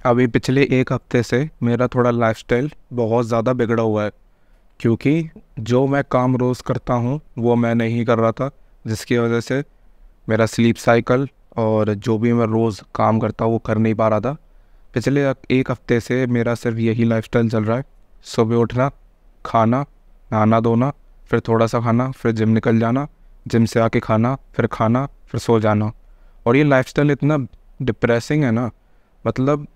अभी पिछले एक हफ्ते से मेरा थोड़ा लाइफस्टाइल बहुत ज़्यादा बिगड़ा हुआ है, क्योंकि जो मैं काम रोज़ करता हूँ वो मैं नहीं कर रहा था, जिसकी वजह से मेरा स्लीप साइकिल और जो भी मैं रोज़ काम करता हूँ वो कर नहीं पा रहा था। पिछले एक हफ्ते से मेरा सिर्फ यही लाइफस्टाइल चल रहा है। सुबह उठना, खाना, नहाना धोना, फिर थोड़ा सा खाना, फिर जिम निकल जाना, जिम से आके खाना, फिर सो जाना। और ये लाइफस्टाइल इतना डिप्रेसिंग है ना, मतलब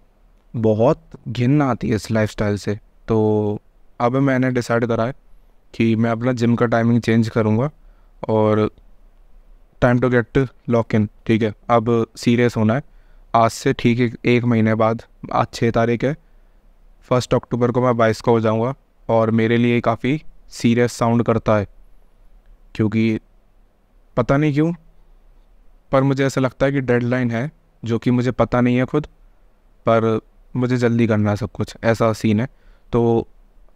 बहुत घिन आती है इस लाइफस्टाइल से। तो अब मैंने डिसाइड करा है कि मैं अपना जिम का टाइमिंग चेंज करूँगा और time to get lock in. ठीक है, अब सीरियस होना है। आज से ठीक एक महीने बाद, आज 6 तारीख है, 1 अक्टूबर को मैं 22 का हो जाऊँगा। और मेरे लिए काफ़ी सीरियस साउंड करता है, क्योंकि पता नहीं क्यों, पर मुझे ऐसा लगता है कि डेडलाइन है, जो कि मुझे पता नहीं है खुद, पर मुझे जल्दी करना है सब कुछ, ऐसा सीन है। तो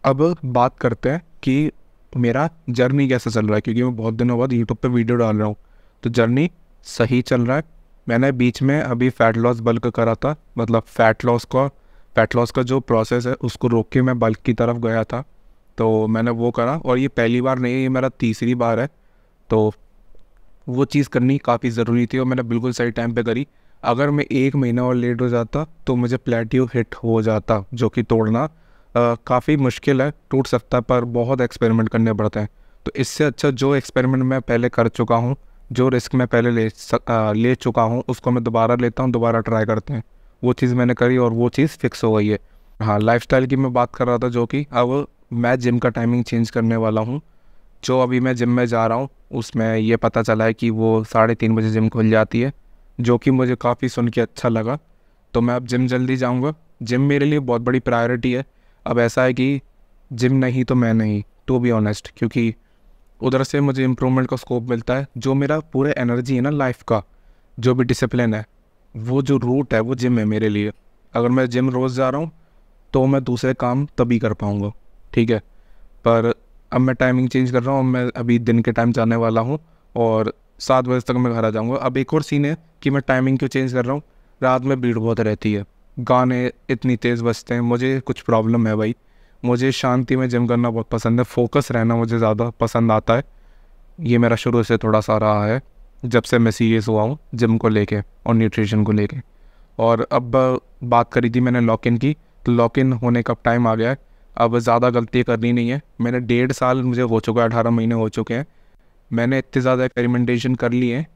अब बात करते हैं कि मेरा जर्नी कैसा चल रहा है, क्योंकि मैं बहुत दिनों बाद यूट्यूब पे वीडियो डाल रहा हूँ। तो जर्नी सही चल रहा है। मैंने बीच में अभी फ़ैट लॉस बल्क करा था, मतलब फ़ैट लॉस का जो प्रोसेस है उसको रोक के मैं बल्क की तरफ गया था। तो मैंने वो करा, और ये पहली बार नहीं है, ये मेरा तीसरी बार है। तो वो चीज़ करनी काफ़ी ज़रूरी थी और मैंने बिल्कुल सही टाइम पे करी। अगर मैं एक महीना और लेट हो जाता तो मुझे प्लेटियो हिट हो जाता, जो कि तोड़ना काफ़ी मुश्किल है। टूट सकता है, पर बहुत एक्सपेरिमेंट करने पड़ते हैं। तो इससे अच्छा जो एक्सपेरिमेंट मैं पहले कर चुका हूँ, जो रिस्क मैं पहले ले चुका हूँ, उसको मैं दोबारा लेता हूँ, दोबारा ट्राई करते हैं। वो चीज़ मैंने करी और वो चीज़ फिक्स हो गई है। हाँ, लाइफस्टाइल की मैं बात कर रहा था, जो कि अब मैं जिम का टाइमिंग चेंज करने वाला हूँ। जो अभी मैं जिम में जा रहा हूँ उसमें ये पता चला है कि वो 3:30 बजे जिम खुल जाती है, जो कि मुझे काफ़ी सुन के अच्छा लगा। तो मैं अब जिम जल्दी जाऊँगा। जिम मेरे लिए बहुत बड़ी प्रायोरिटी है। अब ऐसा है कि जिम नहीं तो मैं नहीं, टू बी ऑनेस्ट, क्योंकि उधर से मुझे इम्प्रूवमेंट का स्कोप मिलता है। जो मेरा पूरा एनर्जी है ना लाइफ का, जो भी डिसिप्लिन है, वो जो रूट है वो जिम है मेरे लिए। अगर मैं जिम रोज़ जा रहा हूँ तो मैं दूसरे काम तभी कर पाऊँगा। ठीक है, पर अब मैं टाइमिंग चेंज कर रहा हूँ। मैं अभी दिन के टाइम जाने वाला हूँ और 7 बजे तक मैं घर आ जाऊँगा। अब एक और सीन है कि मैं टाइमिंग क्यों चेंज कर रहा हूँ। रात में भीड़ बहुत रहती है, गाने इतनी तेज़ बजते हैं। मुझे कुछ प्रॉब्लम है भाई, मुझे शांति में जिम करना बहुत पसंद है। फोकस रहना मुझे ज़्यादा पसंद आता है। ये मेरा शुरू से थोड़ा सा रहा है, जब से मैं सीरियस हुआ हूँ जिम को लेके और न्यूट्रिशन को लेके। और अब बात करी थी मैंने लॉक इन की, तो लॉक इन होने का टाइम आ गया है। अब ज़्यादा गलती करनी नहीं है। मैंने 1.5 साल मुझे हो चुका है, 18 महीने हो चुके हैं। मैंने इतने ज़्यादा एक्सपेरिमेंटेशन कर लिए हैं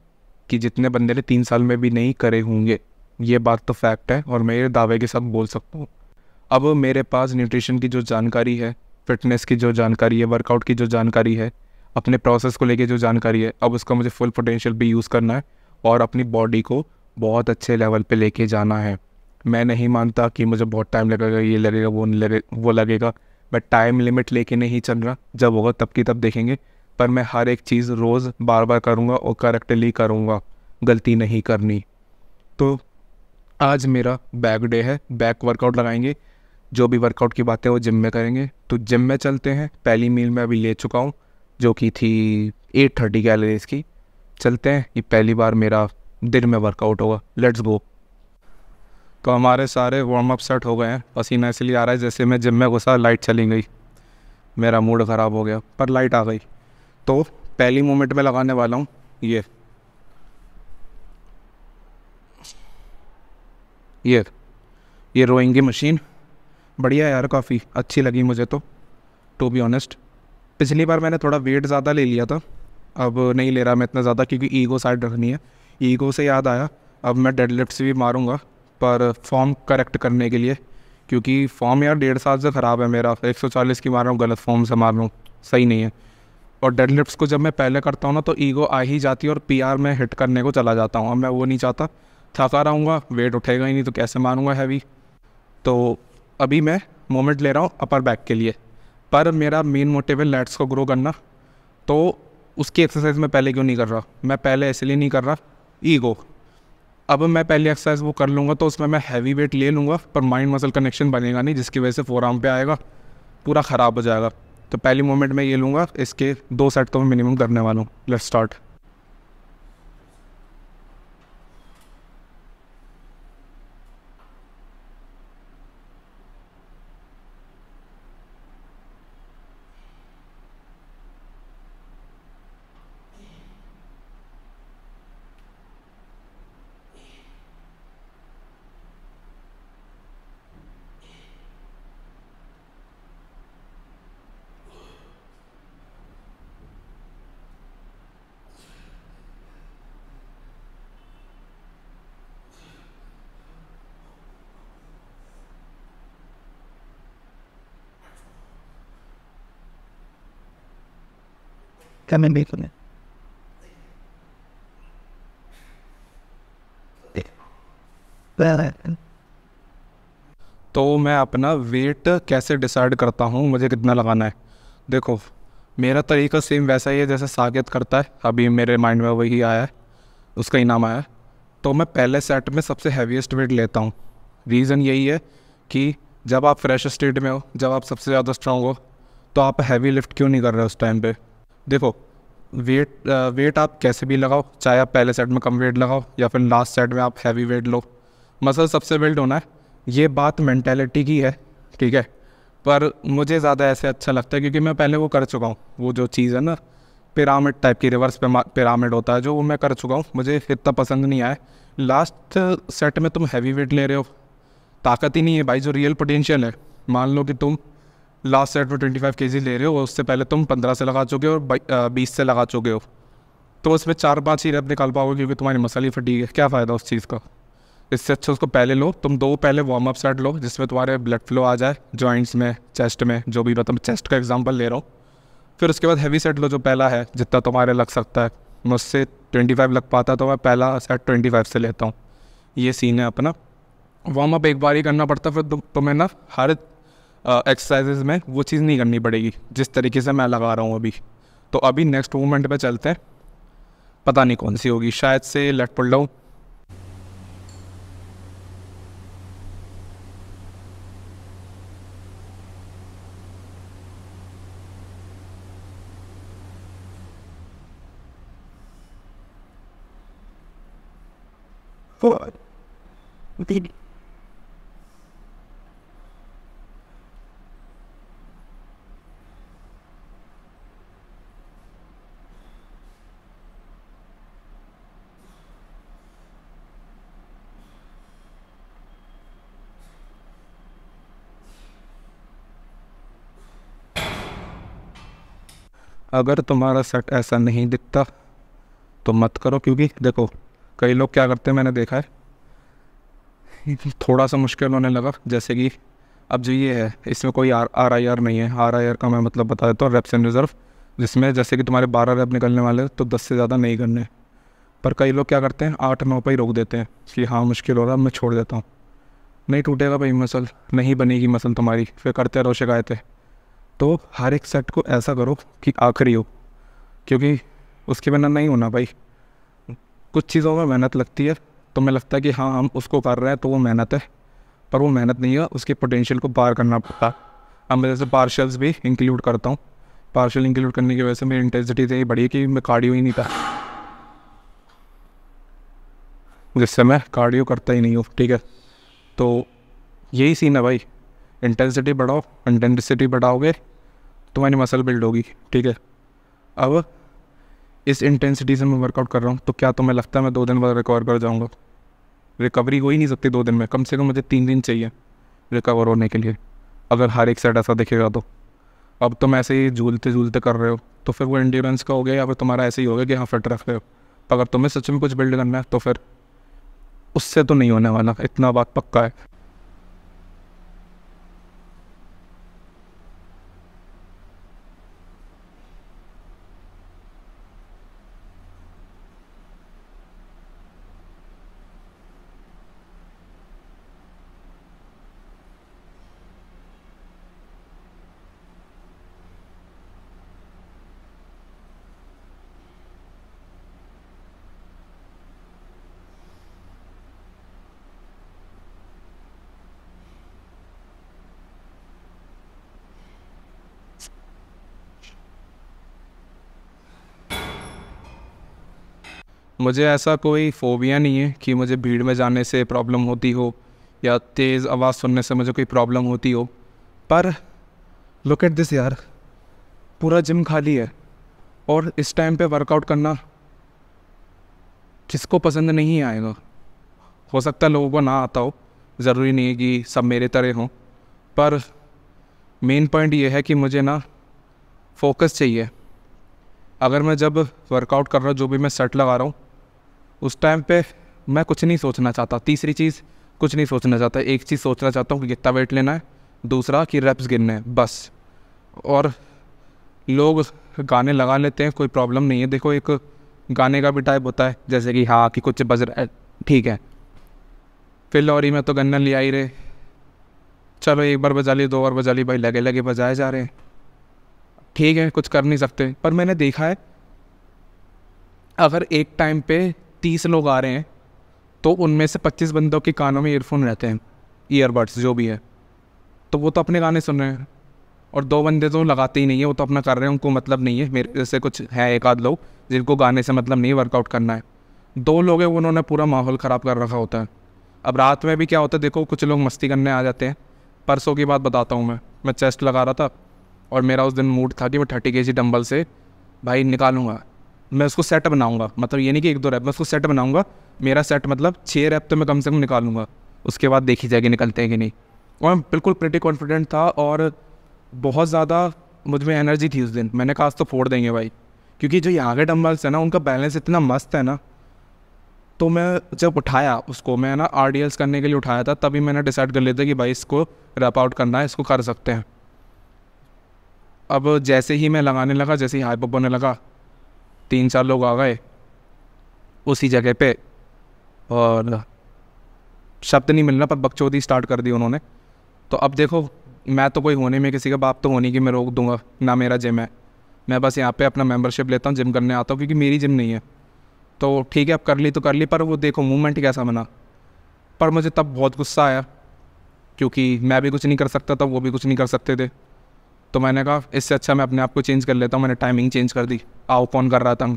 कि जितने बंदे ने 3 साल में भी नहीं करे होंगे। ये बात तो फैक्ट है और मैं ये दावे के साथ बोल सकता हूँ। अब मेरे पास न्यूट्रिशन की जो जानकारी है, फिटनेस की जो जानकारी है, वर्कआउट की जो जानकारी है, अपने प्रोसेस को लेके जो जानकारी है, अब उसका मुझे फुल पोटेंशियल भी यूज़ करना है और अपनी बॉडी को बहुत अच्छे लेवल पे लेके जाना है। मैं नहीं मानता कि मुझे बहुत टाइम लगेगा, ये लगेगा, वो लगेगा। मैं टाइम लिमिट लेके नहीं चल रहा, जब होगा तब की तब देखेंगे। पर मैं हर एक चीज़ रोज़ बार बार करूँगा और करेक्टली करूँगा, गलती नहीं करनी। तो आज मेरा बैक डे है, बैक वर्कआउट लगाएंगे। जो भी वर्कआउट की बातें वो जिम में करेंगे। तो जिम में चलते हैं। पहली मील मैं अभी ले चुका हूँ, जो कि थी 830 कैलोरीज की। चलते हैं, ये पहली बार मेरा दिन में वर्कआउट होगा। Let's go. तो हमारे सारे वार्म अप सेट हो गए हैं। पसीना इसलिए आ रहा है जैसे मैं जिम में घुसा लाइट चली गई, मेरा मूड ख़राब हो गया, पर लाइट आ गई। तो पहली मूवमेंट में लगाने वाला हूँ ये ये ये रोइंग की मशीन। बढ़िया यार, काफ़ी अच्छी लगी मुझे तो, टू बी ऑनेस्ट। पिछली बार मैंने थोड़ा वेट ज़्यादा ले लिया था, अब नहीं ले रहा मैं इतना ज़्यादा, क्योंकि ईगो साइड रखनी है। ईगो से याद आया, अब मैं डेडलिफ्ट्स भी मारूंगा, पर फॉर्म करेक्ट करने के लिए, क्योंकि फॉर्म यार 1.5 साल से ख़राब है मेरा। 140 की मार रहा हूँ, गलत फॉर्म से मार रहा हूँ, सही नहीं है। और डेडलिफ्ट्स को जब मैं पहले करता हूँ ना तो ईगो आ ही जाती है और पीआर में हिट करने को चला जाता हूँ। अब मैं वो नहीं चाहता, थका रहूँगा, वेट उठेगा ही नहीं तो कैसे मारूँगा हैवी। तो अभी मैं मोमेंट ले रहा हूँ अपर बैक के लिए, पर मेरा मेन मोटिव है लैट्स को ग्रो करना। तो उसकी एक्सरसाइज मैं पहले क्यों नहीं कर रहा? मैं पहले इसलिए नहीं कर रहा, ईगो। अब मैं पहली एक्सरसाइज वो कर लूँगा तो उसमें मैं हैवी वेट ले लूँगा, पर माइंड मसल कनेक्शन बनेगा नहीं, जिसकी वजह से फोर आर्म पे आएगा, पूरा ख़राब हो जाएगा। तो पहली मोमेंट में ये लूँगा, इसके 2 सेट तो मैं मिनिमम करने वाला हूँ। Let's start. Kami dito na. तो मैं अपना वेट कैसे डिसाइड करता हूँ मुझे कितना लगाना है। देखो, मेरा तरीका सेम वैसा ही है जैसे साकेत करता है। अभी मेरे माइंड में वही आया है, उसका ही नाम आया है। तो मैं पहले सेट में सबसे हैवीएस्ट वेट लेता हूँ। रीज़न यही है कि जब आप फ्रेश स्टेट में हो, जब आप सबसे ज़्यादा स्ट्रांग हो, तो आप हैवी लिफ्ट क्यों नहीं कर रहे हो उस टाइम पे। देखो, वेट आप कैसे भी लगाओ, चाहे आप पहले सेट में कम वेट लगाओ या फिर लास्ट सेट में आप हैवी वेट लो, मसल सबसे बिल्ड होना है। ये बात मेंटेलिटी की है, ठीक है। पर मुझे ज़्यादा ऐसे अच्छा लगता है क्योंकि मैं पहले वो कर चुका हूँ। वो जो चीज़ है ना, पिरामिड टाइप की, रिवर्स पिरामिड होता है जो, वो मैं कर चुका हूँ। मुझे इतना पसंद नहीं आया। लास्ट सेट में तुम हैवी वेट ले रहे हो, ताकत ही नहीं है भाई। जो रियल पोटेंशियल है, मान लो कि तुम लास्ट सेट में 25 kg ले रहे हो, उससे पहले तुम 15 से लगा चुके हो और 20 से लगा चुके हो, तो उसमें 4-5 ही रेप निकाल पाओगे क्योंकि तुम्हारी मसल ही फटी है। क्या फ़ायदा उस चीज़ का। इससे अच्छा उसको पहले लो। तुम 2 पहले वार्म अप सेट लो जिसमें तुम्हारे ब्लड फ्लो आ जाए जॉइंट्स में, चेस्ट में, जो भी। मतलब चेस्ट का एग्जांपल ले रहा हूँ। फिर उसके बाद हैवी सेट लो जो पहला है, जितना तुम्हारे लग सकता है। मुझसे 25 लग पाता तो मैं पहला सेट 25 से लेता हूँ। ये सीन है अपना। वार्म अप एक बार ही करना पड़ता, फिर तुम्हें ना हर एक्सरसाइजेज में वो चीज़ नहीं करनी पड़ेगी जिस तरीके से मैं लगा रहा हूँ अभी। तो अभी नेक्स्ट मूवमेंट पे चलते हैं। पता नहीं कौन सी होगी, शायद से लेट पुल डाउन। अगर तुम्हारा सेट ऐसा नहीं दिखता तो मत करो, क्योंकि देखो कई लोग क्या करते हैं, मैंने देखा है, थोड़ा सा मुश्किल होने लगा। जैसे कि अब जो ये है, इसमें कोई RIR नहीं है। RIR का मैं मतलब बता देता हूँ, रेप्स इन रिजर्व, जिसमें जैसे कि तुम्हारे 12 रेप निकलने वाले तो 10 से ज़्यादा नहीं करने। पर कई लोग क्या करते हैं, 8-9 पर ही रोक देते हैं कि हाँ मुश्किल हो रहा है, मैं छोड़ देता हूँ। नहीं टूटेगा भाई मसल, नहीं बनेगी मसल तुम्हारी, फिर करते रहो शिकायतें। तो हर एक सेट को ऐसा करो कि आखिरी हो, क्योंकि उसके बिना नहीं होना भाई। कुछ चीज़ों में मेहनत लगती है, तो मैं लगता है कि हाँ हम उसको कर रहे हैं तो वो मेहनत है, पर वो मेहनत नहीं है, उसके पोटेंशियल को पार करना पड़ता है। अब मैं जैसे पार्शल्स भी इंक्लूड करता हूँ। पार्शल इंक्लूड करने की वजह से मेरी इंटेंसिटी तो यही बढ़ी कि मैं कार्डियो ही नहीं था, जिससे मैं कार्डियो करता ही नहीं हूँ, ठीक है। तो यही सीन है भाई, इंटेंसिटी बढ़ाओ। इंटेंसिटी बढ़ाओगे तुम्हारी मसल बिल्ड होगी, ठीक है। अब इस इंटेंसिटी से मैं वर्कआउट कर रहा हूँ, तो क्या तुम्हें लगता है मैं 2 दिन बाद रिकवर कर जाऊँगा? रिकवरी हो ही नहीं सकती 2 दिन में, कम से कम मुझे 3 दिन चाहिए रिकवर होने के लिए, अगर हर एक सेट ऐसा दिखेगा तो। अब तुम ऐसे ही झूलते झूलते कर रहे हो तो फिर वो एंड्योरेंस का हो गया, या फिर तुम्हारा ऐसे ही हो गया कि हाँ फिट रख रहे हो। अगर तुम्हें सच में कुछ बिल्ड करना है तो फिर उससे तो नहीं होने वाला, इतना बात पक्का है। मुझे ऐसा कोई फोबिया नहीं है कि मुझे भीड़ में जाने से प्रॉब्लम होती हो या तेज़ आवाज़ सुनने से मुझे कोई प्रॉब्लम होती हो। पर लुक एट दिस यार, पूरा जिम खाली है और इस टाइम पे वर्कआउट करना किसको पसंद नहीं आएगा। हो सकता है लोगों को ना आता हो, ज़रूरी नहीं है कि सब मेरे तरह हों, पर मेन पॉइंट ये है कि मुझे ना फोकस चाहिए। अगर मैं जब वर्कआउट कर रहा हूँ, जो भी मैं सेट लगा रहा हूँ, उस टाइम पे मैं कुछ नहीं सोचना चाहता। तीसरी चीज़, कुछ नहीं सोचना चाहता। एक चीज़ सोचना चाहता हूँ कि कितना वेट लेना है, दूसरा कि रेप्स गिनने हैं, बस। और लोग गाने लगा लेते हैं, कोई प्रॉब्लम नहीं है। देखो एक गाने का भी टाइप होता है, जैसे कि हाँ कि कुछ बज रहा है, ठीक है, फिर लॉरी में तो गन्ना ले आई रहे, चलो एक बार बजा ली, 2 बार बजा ली, भाई लगे लगे बजाए जा रहे हैं, ठीक है, कुछ कर नहीं सकते। पर मैंने देखा है अगर एक टाइम पे 30 लोग आ रहे हैं तो उनमें से 25 बंदों के कानों में ईयरफोन रहते हैं, ईयरबड्स जो भी है, तो वो तो अपने गाने सुन रहे हैं, और 2 बंदे तो लगाते ही नहीं है, वो तो अपना कर रहे हैं, उनको मतलब नहीं है। मेरे जैसे कुछ है एक आध लोग जिनको गाने से मतलब नहीं है, वर्कआउट करना है। 2 लोग हैं, उन्होंने पूरा माहौल ख़राब कर रखा होता है। अब रात में भी क्या होता है, देखो कुछ लोग मस्ती करने आ जाते हैं। परसों की बात बताता हूँ, मैं चेस्ट लगा रहा था और मेरा उस दिन मूड था कि मैं 30 kg डंबल से भाई निकालूंगा, मैं उसको सेट बनाऊंगा, मतलब ये नहीं कि 1-2 रैप, मैं उसको सेट बनाऊंगा। मेरा सेट मतलब 6 रैप तो मैं कम से कम निकालूंगा, उसके बाद देखी जाएगी निकलते हैं कि नहीं। और मैं बिल्कुल प्रिटी कॉन्फिडेंट था और बहुत ज़्यादा मुझ में एनर्जी थी उस दिन। मैंने कहा आज तो फोड़ देंगे भाई, क्योंकि जो यहाँ के डंबल्स है ना उनका बैलेंस इतना मस्त है ना। तो मैं जब उठाया उसको, मैं ना RDLs करने के लिए उठाया था, तभी मैंने डिसाइड कर लिया था कि भाई इसको रैप आउट करना है, इसको कर सकते हैं। अब जैसे ही मैं लगाने लगा, जैसे ही हाई पप होने लगा, 3-4 लोग आ गए उसी जगह पे और शब्द नहीं मिलना पर बकचोदी स्टार्ट कर दी उन्होंने। तो अब देखो मैं तो कोई होने में किसी का बाप तो होने की मैं रोक दूंगा ना, मेरा जिम है, मैं बस यहाँ पे अपना मेंबरशिप लेता हूँ, जिम करने आता हूँ, क्योंकि मेरी जिम नहीं है। तो ठीक है अब कर ली तो कर ली, पर वो देखो मूवमेंट कैसा बना। पर मुझे तब बहुत गुस्सा आया क्योंकि मैं भी कुछ नहीं कर सकता था, वो भी कुछ नहीं कर सकते थे। तो मैंने कहा इससे अच्छा मैं अपने आप को चेंज कर लेता हूँ। मैंने टाइमिंग चेंज कर दी, आओ कौन कर रहा था।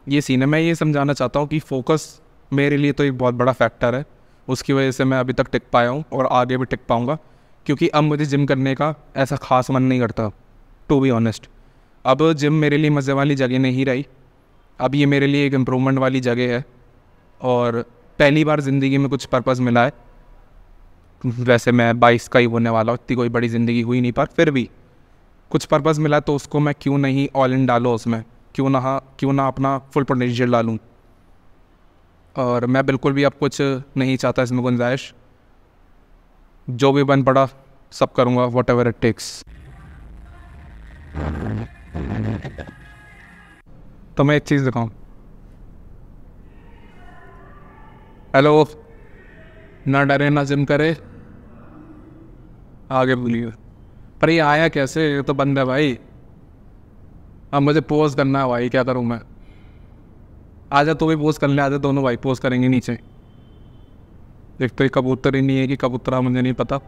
ये सीन है, मैं ये समझाना चाहता हूँ कि फोकस मेरे लिए तो एक बहुत बड़ा फैक्टर है, उसकी वजह से मैं अभी तक टिक पाया हूँ और आगे भी टिक पाऊँगा। क्योंकि अब मुझे जिम करने का ऐसा खास मन नहीं करता, टू बी ऑनेस्ट। अब जिम मेरे लिए मज़े वाली जगह नहीं रही, अब ये मेरे लिए एक इम्प्रूवमेंट वाली जगह है। और पहली बार ज़िंदगी में कुछ पर्पज़ मिला है। वैसे मैं 22 का ही होने वाला हूँ, इतनी कोई बड़ी ज़िंदगी हुई नहीं, पर फिर भी कुछ पर्पज़ मिला तो उसको मैं क्यों नहीं ऑल इन डालो उसमें, क्यों ना अपना फुल पोटेंशियल डालूँ। और मैं बिल्कुल भी अब कुछ नहीं चाहता इसमें गुंजाइश, जो भी बन पड़ा सब करूँगा, वॉट एवर इट टेक्स। तो मैं एक चीज़ दिखाऊँ, हेलो, ना डरे ना जिम करे, आगे बोलिए। पर ये आया कैसे, ये तो बंद है भाई। अब मुझे पोज करना है भाई, क्या करूँ मैं। आजा तो भी पोज कर ले, आजा दोनों भाई पोज करेंगे नीचे। एक तो ये कबूतर ही नहीं है कि कबूतरा, मुझे नहीं पता।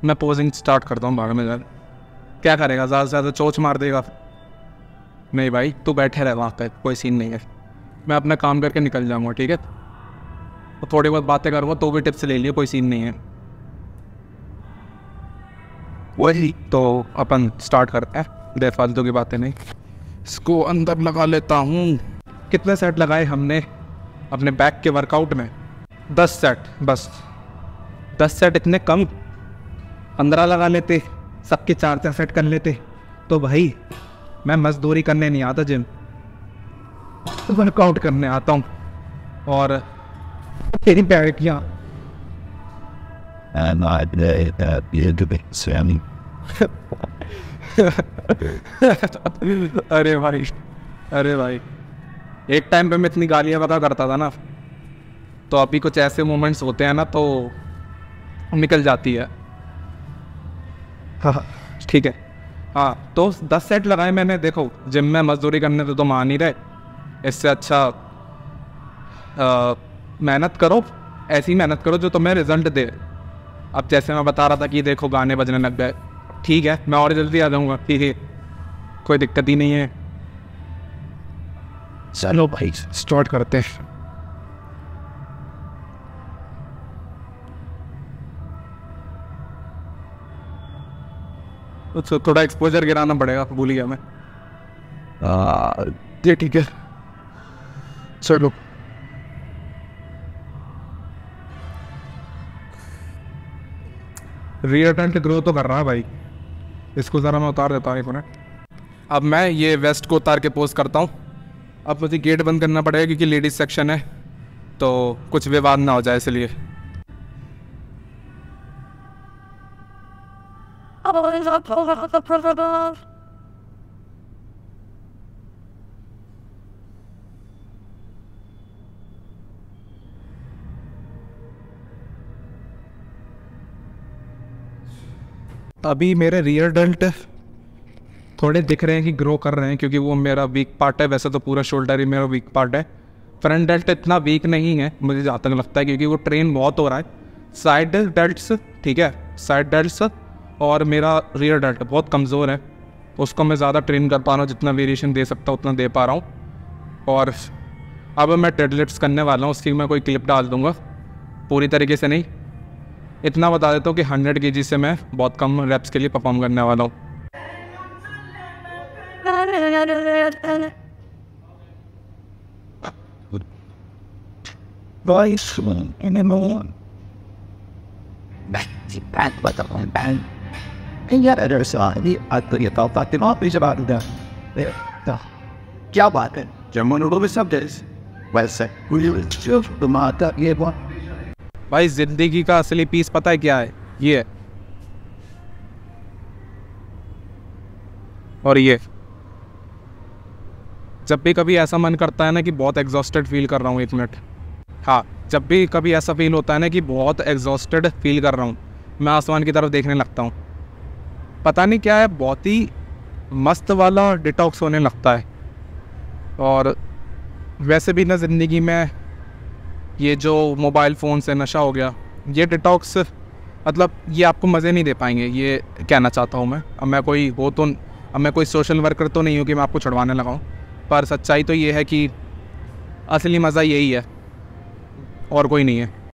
मैं पोजिंग स्टार्ट करता हूँ, भाग में यार क्या करेगा, ज़्यादा से ज़्यादा चोंच मार देगा। नहीं भाई तू बैठे रहे वहाँ पे, कोई सीन नहीं है, मैं अपना काम करके निकल जाऊँगा, ठीक है। तो थोड़ी बहुत बातें करूँगा तो भी टिप्स ले लिए, कोई सीन नहीं है। वही तो अपन स्टार्ट करते हैं, बेफालतू की बातें नहीं। इसको अंदर लगा लेता हूँ। कितने सेट लगाए हमने अपने बैक के वर्कआउट में? 10 सेट बस। 10 सेट इतने कम, 15 लगा लेते, सबके 4-4 सेट कर लेते। तो भाई मैं मजदूरी करने नहीं आता जिम, वर्कआउट करने आता हूँ। और तेरी बैठियाँ अरे भाई, अरे भाई, एक टाइम पे मैं इतनी गालियाँ बका करता था ना, तो अभी कुछ ऐसे मोमेंट्स होते हैं ना तो निकल जाती है। हाँ ठीक है, हाँ तो 10 सेट लगाए मैंने। देखो जिम में मजदूरी करने तो मान ही रहे, इससे अच्छा मेहनत करो, ऐसी मेहनत करो जो तुम्हें रिजल्ट दे। अब जैसे मैं बता रहा था कि देखो गाने बजने लग गए, ठीक है मैं और जल्दी आ जाऊँगा, ठीक है कोई दिक्कत ही नहीं है। चलो भाई स्टार्ट करते हैं। तो थोड़ा एक्सपोजर गिराना पड़ेगा, भूल गया मैं। ये ठीक है, चलो। रियर टेंट ग्रो तो कर रहा है भाई, इसको ज़रा मैं उतार देता हूँ एक मिनट। अब मैं ये वेस्ट को उतार के पोस्ट करता हूँ। अब मुझे गेट बंद करना पड़ेगा क्योंकि लेडीज सेक्शन है, तो कुछ विवाद ना हो जाए इसलिए। अभी मेरे रियर डेल्ट थोड़े दिख रहे हैं कि ग्रो कर रहे हैं, क्योंकि वो मेरा वीक पार्ट है। वैसे तो पूरा शोल्डर ही मेरा वीक पार्ट है। फ्रंट डेल्ट इतना वीक नहीं है मुझे जहाँ तक लगता है, क्योंकि वो ट्रेन बहुत हो रहा है। साइड डेल्ट्स ठीक है, साइड डेल्ट्स और मेरा रियर डेल्ट बहुत कमज़ोर है। उसको मैं ज़्यादा ट्रेन कर पा रहा हूँ, जितना वेरिएशन दे सकता हूँ उतना दे पा रहा हूँ। और अब मैं डेडलिफ्ट्स करने वाला हूँ, उसकी मैं कोई क्लिप डाल दूँगा, पूरी तरीके से नहीं। इतना बता देता हूँ कि 100 kg से मैं बहुत कम रेप्स के लिए परफॉर्म करने वाला हूँ। क्या बात है जमुन सब वैसे भाई ज़िंदगी का असली पीस पता है क्या है? ये है। और ये जब भी कभी ऐसा मन करता है ना कि बहुत एग्जॉस्टेड फील कर रहा हूँ, 1 मिनट, हाँ, जब भी कभी ऐसा फील होता है ना कि बहुत एग्जॉस्टेड फील कर रहा हूँ, मैं आसमान की तरफ देखने लगता हूँ। पता नहीं क्या है, बहुत ही मस्त वाला डिटॉक्स होने लगता है। और वैसे भी ना ज़िंदगी में ये जो मोबाइल फ़ोन से नशा हो गया, ये डिटॉक्स मतलब ये आपको मज़े नहीं दे पाएंगे, ये कहना चाहता हूँ मैं। अब मैं कोई सोशल वर्कर तो नहीं हूँ कि मैं आपको छुड़वाने लगाऊँ, पर सच्चाई तो ये है कि असली मज़ा यही है और कोई नहीं है।